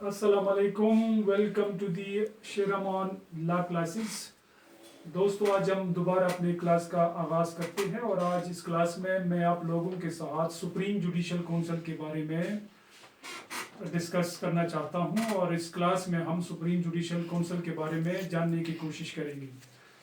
السلام علیکم، welcome to the Sheraman law classes. دوستو، آج ہم دوبارہ اپنے کلاس کا آغاز کرتے ہیں اور آج اس کلاس میں آپ لوگوں کے ساتھ سپریم جوڈیشل کونسل کے بارے میں ڈسکس کرنا چاہتا ہوں، اور اس کلاس میں ہم سپریم جوڈیشل کونسل کے بارے میں جاننے کی کوشش کریں گے۔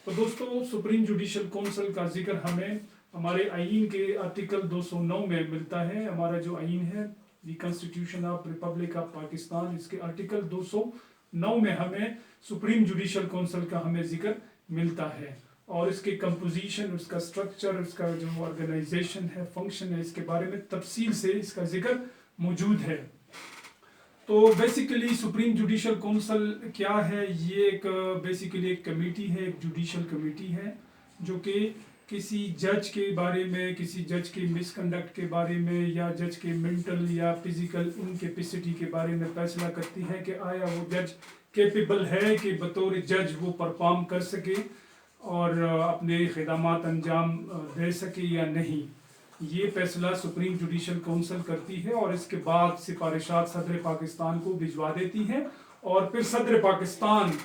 تو دوستو، سپریم جوڈیشل کونسل کا ذکر ہمیں ہمارے آئین کے آرٹیکل 209 میں ملتا ہے۔ ہمارا جو آئین ہے the constitution of republic of Pakistan, اس کے آرٹیکل 209 میں ہمیں سپریم جوڈیشل کونسل کا ہمیں ذکر ملتا ہے، اور اس کے کمپوزیشن، اس کا سٹرکچر، اس کا جو آرگنائزیشن ہے، فنکشن ہے، اس کے بارے میں تفصیل سے اس کا ذکر موجود ہے۔ تو بیسیکلی سپریم جوڈیشل کونسل کیا ہے؟ یہ ایک بیسیکلی ایک کمیٹی ہے، ایک جوڈیشل کمیٹی ہے جو کہ کسی جج کے بارے میں، کسی جج کے مس کنڈکٹ کے بارے میں، یا جج کے مینٹل یا فزیکل انکیپیسٹی کے بارے میں فیصلہ کرتی ہے کہ آیا وہ جج کیپیبل ہے کہ بطور جج وہ پرفارم کر سکے اور اپنے خدمات انجام دے سکے یا نہیں۔ یہ فیصلہ سپریم جوڈیشل کونسل کرتی ہے، اور اس کے بعد سفارشات صدر پاکستان کو بھجوا دیتی ہے، اور پھر صدر پاکستان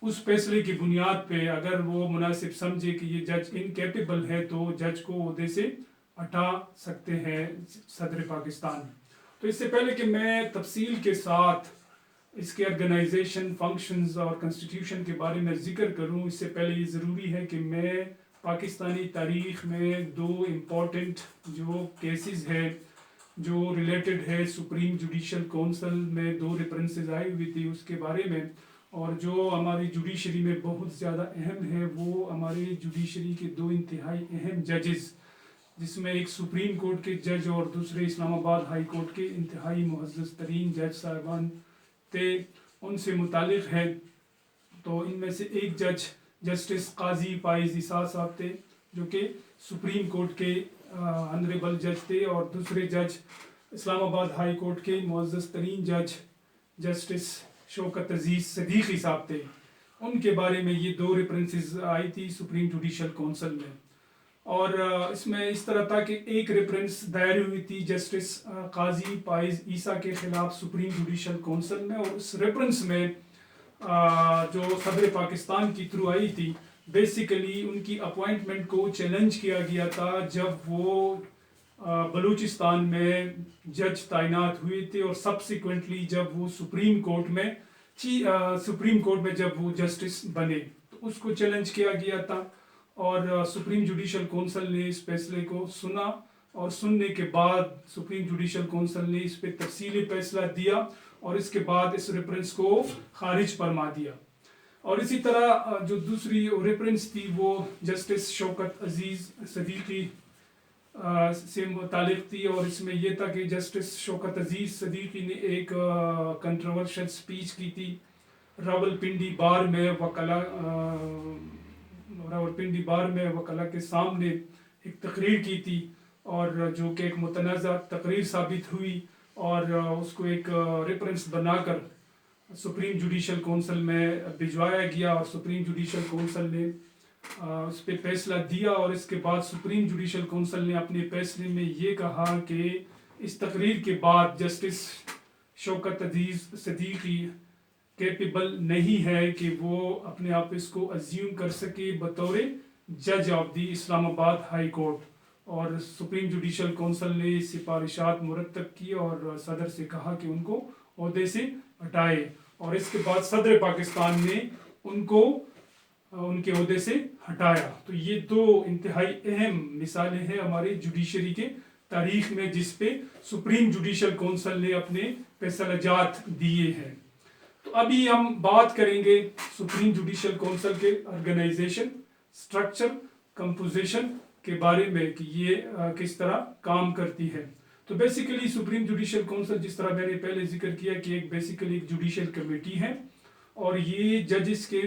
اس فیصلے کی بنیاد پہ اگر وہ مناسب سمجھے کہ یہ جج انکیپیبل ہے تو جج کو عہدے سے ہٹا سکتے ہیں صدر پاکستان۔ تو اس سے پہلے کہ میں تفصیل کے ساتھ اس کے آرگنائزیشن، فنکشنز اور کنسٹیٹیوشن کے بارے میں ذکر کروں، اس سے پہلے یہ ضروری ہے کہ میں پاکستانی تاریخ میں دو امپورٹنٹ جو کیسز ہے جو ریلیٹڈ ہے سپریم جوڈیشل کونسل میں، دو ریفرنسز آئی ہوئی تھی اس کے بارے میں، اور جو ہماری جوڈیشری میں بہت زیادہ اہم ہے، وہ ہماری جوڈیشری کے دو انتہائی اہم ججز، جس میں ایک سپریم کورٹ کے جج اور دوسرے اسلام آباد ہائی کورٹ کے انتہائی معزز ترین جج صاحبان تھے، ان سے متعلق ہے۔ تو ان میں سے ایک جج جسٹس قاضی فائز عیسیٰ صاحب تھے جو کہ سپریم کورٹ کے آنریبل جج تھے، اور دوسرے جج اسلام آباد ہائی کورٹ کے معزز ترین جج جسٹس شوکت عزیز صدیقی صاحب تھے۔ ان کے بارے میں یہ دو ریفرنسز آئی تھی سپریم جوڈیشل کونسل میں، اور اس میں اس طرح تھا کہ ایک ریفرنس دائر ہوئی تھی جسٹس قاضی فائز عیسیٰ کے خلاف سپریم جوڈیشل کونسل میں، اور اس ریفرنس میں جو صدر پاکستان کی تھرو آئی تھی، بیسیکلی ان کی اپوائنٹمنٹ کو چیلنج کیا گیا تھا جب وہ بلوچستان میں جج تعینات ہوئے تھے، اور سبسیکوینٹلی جب وہ سپریم کورٹ میں جب وہ جسٹس بنے تو اس کو چیلنج کیا گیا تھا، اور سپریم جوڈیشل کونسل نے اس فیصلے کو سنا، اور سننے کے بعد سپریم جوڈیشل کونسل نے اس پہ تفصیلی فیصلہ دیا، اور اس کے بعد اس ریفرنس کو خارج فرما دیا۔ اور اسی طرح جو دوسری ریفرنس تھی وہ جسٹس شوکت عزیز صدیقی سے متعلق تھی، اور اس میں یہ تھا کہ جسٹس شوکت عزیز صدیقی نے ایک کنٹروورشل سپیچ کی تھی راولپنڈی بار میں وکلا کے سامنے ایک تقریر کی تھی، اور جو کہ ایک متنازع تقریر ثابت ہوئی، اور اس کو ایک ریفرنس بنا کر سپریم جوڈیشل کونسل میں بھجوایا گیا، اور سپریم جوڈیشل کونسل نے اس پہ فیصلہ دیا، اور اس کے بعد سپریم جوڈیشل کونسل نے اپنے فیصلے میں یہ کہا کہ اس تقریر کے بعد جسٹس شوکت عزیز صدیقی کیپیبل نہیں ہے کہ وہ اپنے آپ اس کو ازیوم کر سکے بطور جج آف دی اسلام آباد ہائی کورٹ، اور سپریم جوڈیشل کونسل نے سفارشات مرتب کی اور صدر سے کہا کہ ان کو عہدے سے ہٹائے، اور اس کے بعد صدر پاکستان نے ان کو ان کے عہدے سے ہٹایا۔ تو یہ دو انتہائی اہم مثالیں ہیں ہماری جوڈیشری کے تاریخ میں جس پہ سپریم جوڈیشل کونسل نے اپنے فیصلہ جات دیے ہیں۔ تو ابھی ہم بات کریں گے سپریم جوڈیشل کونسل کے آرگنائزیشن، سٹرکچر، کمپوزیشن کے بارے میں کہ یہ کس طرح کام کرتی ہے۔ تو بیسیکلی سپریم جوڈیشل کونسل، جس طرح میں نے پہلے ذکر کیا کہ ایک بیسیکلی ایک جوڈیشل کمیٹی ہے، اور یہ ججز کے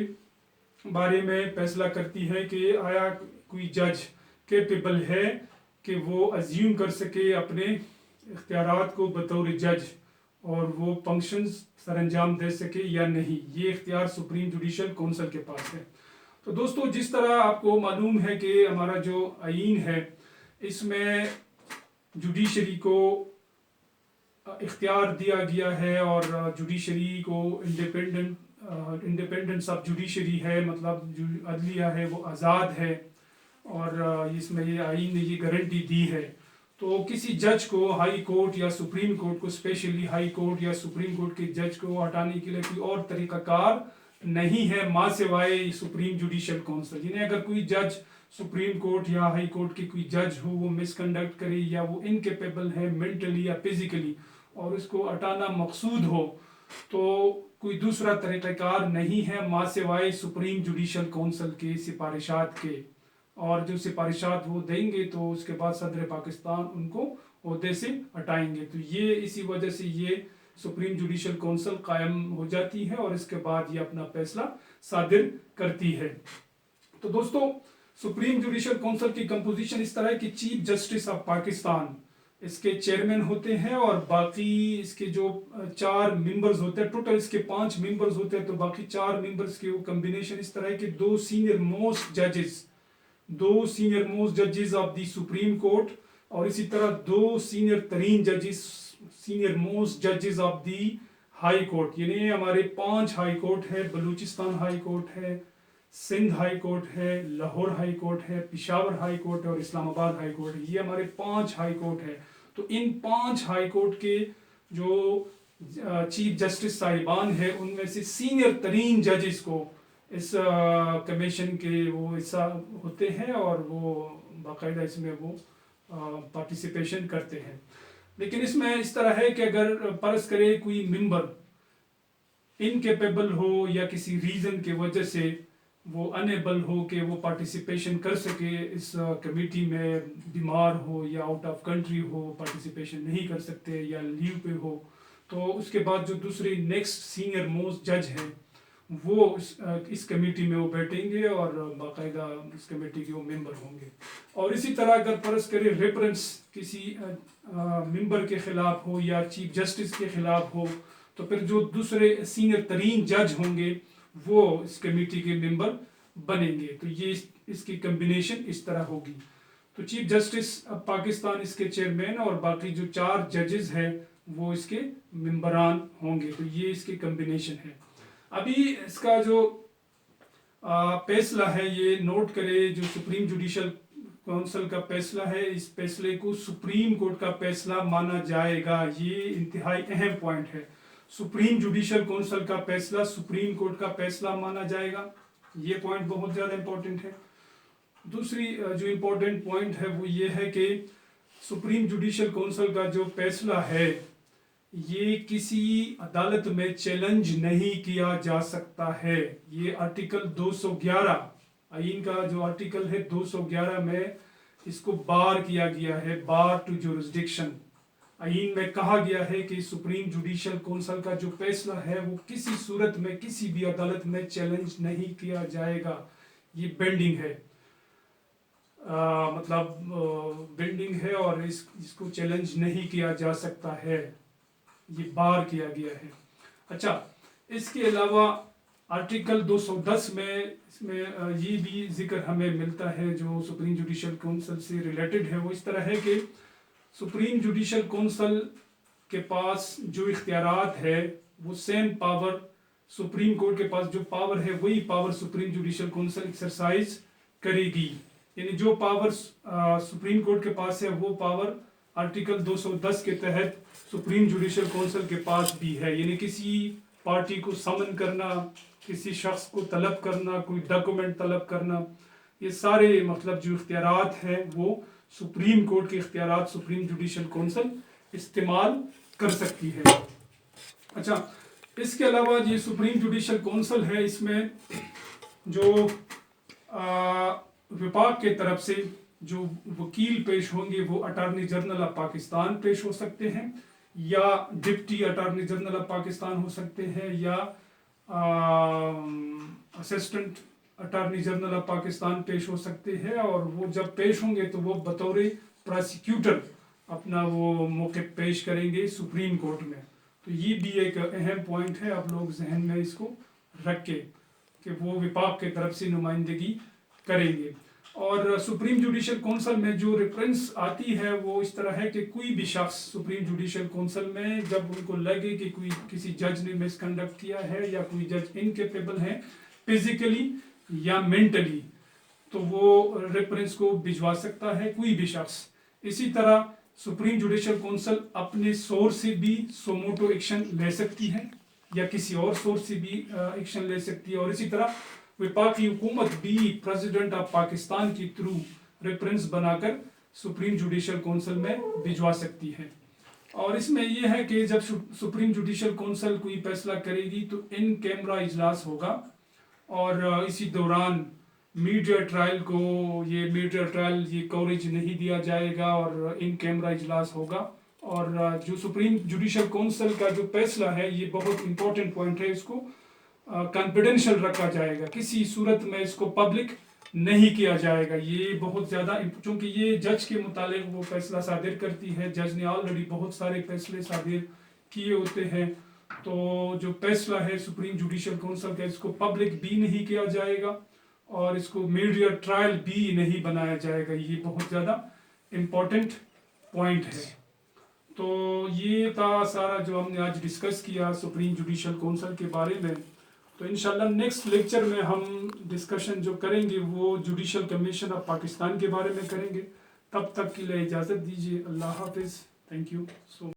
بارے میں فیصلہ کرتی ہے کہ آیا کوئی جج کیپیبل ہے کہ وہ ازیوم کر سکے اپنے اختیارات کو بطور جج، اور وہ فنکشنز سر انجام دے سکے یا نہیں۔ یہ اختیار سپریم جوڈیشل کونسل کے پاس ہے۔ تو دوستو، جس طرح آپ کو معلوم ہے کہ ہمارا جو آئین ہے اس میں جوڈیشری کو اختیار دیا گیا ہے اور جوڈیشری کو انڈیپینڈنس آف جوڈیشری ہے، مطلب جو عدلیہ ہے وہ آزاد ہے، اور اس میں یہ آئین نے یہ گارنٹی دی ہے. تو کسی جج کو ہائی کورٹ یا سپریم کورٹ کو، اسپیشلی ہائی کورٹ یا سپریم کورٹ کے جج کو ہٹانے کے لیے کوئی اور طریقہ کار نہیں ہے ماں سوائے سپریم جوڈیشل کونسل. یعنی اگر کوئی جج سپریم کورٹ یا ہائی کورٹ کے کوئی جج ہو، وہ مس کنڈکٹ کرے یا وہ انکیپیبل ہے مینٹلی یا فزیکلی، اور اس کو ہٹانا مقصود ہو، تو کوئی دوسرا طریقہ کار نہیں ہے ماں سوائے سپریم جوڈیشل کونسل کے سفارشات کے. اور جو سفارشات وہ دیں گے تو اس کے بعد صدر پاکستان ان کو عہدے سے ہٹائیں گے. تو یہ اسی وجہ سے یہ سپریم جوڈیشل کونسل قائم ہو جاتی ہے اور اس کے بعد یہ اپنا فیصلہ صادر کرتی ہے. تو دوستو، سپریم جوڈیشل کونسل کی کمپوزیشن اس طرح ہے کہ چیف جسٹس آف پاکستان اس کے چیئرمین ہوتے ہیں، اور باقی اس کے جو 4 ممبرز ہوتے ہیں، ٹوٹل اس کے 5 ممبرز ہوتے ہیں، تو باقی 4 ممبرز کے وہ کمبینیشن اس طرح ہے کہ 2 سینئر موسٹ ججز آف دی سپریم کورٹ، اور اسی طرح 2 سینئر ترین سینئر موسٹ ججز آف دی ہائی کورٹ. یعنی ہمارے 5 ہائی کورٹ ہے، بلوچستان ہائی کورٹ ہے، سندھ ہائی کورٹ ہے، لاہور ہائی کورٹ ہے، پشاور ہائی کورٹ ہے، اور اسلام آباد ہائی کورٹ ہے. یہ ہمارے 5 ہائی کورٹ ہے. تو ان 5 ہائی کورٹ کے جو چیف جسٹس صاحبان ہیں، ان میں سے سینئر ترین ججز کو اس کمیشن کے وہ حصہ ہوتے ہیں، اور وہ باقاعدہ اس میں وہ پارٹیسپیشن کرتے ہیں. لیکن اس میں اس طرح ہے کہ اگر فرض کرے کوئی ممبر انکیپیبل ہو یا کسی ریزن کی وجہ سے وہ انیبل ہو کہ وہ پارٹیسپیشن کر سکے اس کمیٹی میں، بیمار ہو یا out of country who, participation نہیں کر سکتے یا لیو پہ ہو، تو اس کے بعد جو دوسرے نیکسٹ سینئر موسٹ جج ہیں وہ اس کمیٹی میں وہ بیٹھیں گے اور باقاعدہ اس کمیٹی کے وہ ممبر ہوں گے. اور اسی طرح اگر فرض کرے ریفرنس کسی ممبر کے خلاف ہو یا چیف جسٹس کے خلاف ہو، تو پھر جو دوسرے سینئر ترین جج ہوں گے وہ اس کمیٹی کے ممبر بنیں گے. تو یہ اس کی کمبینیشن اس طرح ہوگی. تو چیف جسٹس پاکستان اس کے چیئرمین، اور باقی جو 4 ججز ہیں وہ اس کے ممبران ہوں گے. تو یہ اس کی کمبینیشن ہے. ابھی اس کا جو فیصلہ ہے یہ نوٹ کرے، جو سپریم جوڈیشل کونسل کا فیصلہ ہے، اس فیصلے کو سپریم کورٹ کا فیصلہ مانا جائے گا. یہ انتہائی اہم پوائنٹ ہے. سپریم جوڈیشل کونسل کا فیصلہ سپریم کورٹ کا فیصلہ مانا جائے گا. یہ پوائنٹ بہت زیادہ امپورٹنٹ ہے. دوسری جو امپورٹنٹ پوائنٹ ہے وہ یہ ہے کہ سپریم جوڈیشل کونسل کا جو فیصلہ ہے یہ کسی عدالت میں چیلنج نہیں کیا جا سکتا ہے. یہ آرٹیکل 211 آئین کا جو آرٹیکل ہے 211 میں اس کو بار کیا گیا ہے، بار ٹو جورسڈکشن. آئین میں کہا گیا ہے کہ سپریم جوڈیشل کونسل کا جو فیصلہ ہے وہ کسی صورت میں کسی بھی عدالت میں چیلنج نہیں کیا جائے گا. یہ بینڈنگ ہے، مطلب بینڈنگ ہے اور اس کو چیلنج نہیں کیا جا سکتا ہے. یہ بار کیا گیا ہے. اچھا، اس کے علاوہ آرٹیکل 210 میں اس میں یہ بھی ذکر ہمیں ملتا ہے جو سپریم جوڈیشل کونسل سے ریلیٹڈ ہے. وہ اس طرح ہے کہ سپریم جوڈیشل کونسل کے پاس جو اختیارات ہے وہ سیم پاور سپریم کورٹ کے پاس جو پاور ہے وہی power supreme judicial council exercise کرے گی. یعنی جو پاور سپریم کورٹ کے پاس ہے وہ پاور آرٹیکل 210 کے تحت سپریم جوڈیشل کونسل کے پاس بھی ہے. یعنی کسی پارٹی کو سمن کرنا، کسی شخص کو طلب کرنا، کوئی ڈاکومنٹ طلب کرنا، یہ سارے مطلب جو اختیارات ہیں وہ سپریم کورٹ کے اختیارات سپریم جوڈیشل کونسل استعمال کر سکتی ہے. اچھا، اس کے علاوہ یہ سپریم جوڈیشل کونسل ہے، اس میں جو وفاق کے طرف سے جو وکیل پیش ہوں گے وہ اٹارنی جنرل آف پاکستان پیش ہو سکتے ہیں، یا deputy attorney general of Pakistan ہو سکتے ہیں، یا assistant attorney general of Pakistan پیش ہو سکتے ہیں. اور وہ جب پیش ہوں گے تو وہ بطور پراسیکیوٹر اپنا وہ موقف پیش کریں گے سپریم کورٹ میں. تو یہ بھی ایک اہم پوائنٹ ہے، آپ لوگ ذہن میں اس کو رکھ کے کہ وہ وفاق کے طرف سے نمائندگی کریں گے. اور سپریم جوڈیشل کونسل میں جو ریفرنس آتی ہے وہ اس طرح ہے کہ کوئی بھی شخص سپریم جوڈیشل کونسل میں جب ان کو لگے کہ کوئی کسی جج نے مس کنڈکٹ کیا ہے یا کوئی جج انکیپیبل ہے فزیکلی یا مینٹلی تو وہ ریفرنس کو بھجوا سکتا ہے کوئی بھی شخص. اسی طرح سپریم جوڈیشل کونسل اپنے سورس سے بھی سوموٹو ایکشن لے سکتی ہے یا کسی اور سورس سے بھی ایکشن لے سکتی ہے. اور اسی طرح وفاقی حکومت بھی پریزیڈنٹ آف پاکستان کی تھرو ریفرنس بنا کر سپریم جوڈیشل کونسل میں بھجوا سکتی ہے. اور اس میں یہ ہے کہ جب سپریم جوڈیشل کونسل کوئی فیصلہ کرے گی تو ان کیمرہ اجلاس ہوگا اور اسی دوران میڈیا ٹرائل کو یہ کوریج نہیں دیا جائے گا اور ان کیمرہ اجلاس ہوگا. اور جو سپریم جوڈیشل کونسل کا جو فیصلہ ہے یہ بہت امپورٹنٹ پوائنٹ ہے, اس کو کانفیڈینشیل رکھا جائے گا, کسی صورت میں اس کو پبلک نہیں کیا جائے گا. یہ بہت زیادہ چونکہ یہ جج کے متعلق وہ فیصلہ صادر کرتی ہے, جج نے آلریڈی بہت سارے فیصلے صادر کیے ہوتے ہیں, تو جو فیصلہ ہے سپریم جوڈیشل کونسل کا اس کو پبلک بھی نہیں کیا جائے گا اور اس کو میڈیا ٹرائل بھی نہیں بنایا جائے گا. یہ بہت زیادہ امپورٹنٹ پوائنٹ ہے. تو یہ تھا سارا جو ہم نے آج ڈسکس کیا سپریم جوڈیشل کونسل کے بارے میں. تو انشاءاللہ نیکسٹ لیکچر میں ہم ڈسکشن جو کریں گے وہ جوڈیشل کمیشن آف پاکستان کے بارے میں کریں گے. تب تک کے لیے اجازت دیجیے. اللہ حافظ. Thank you so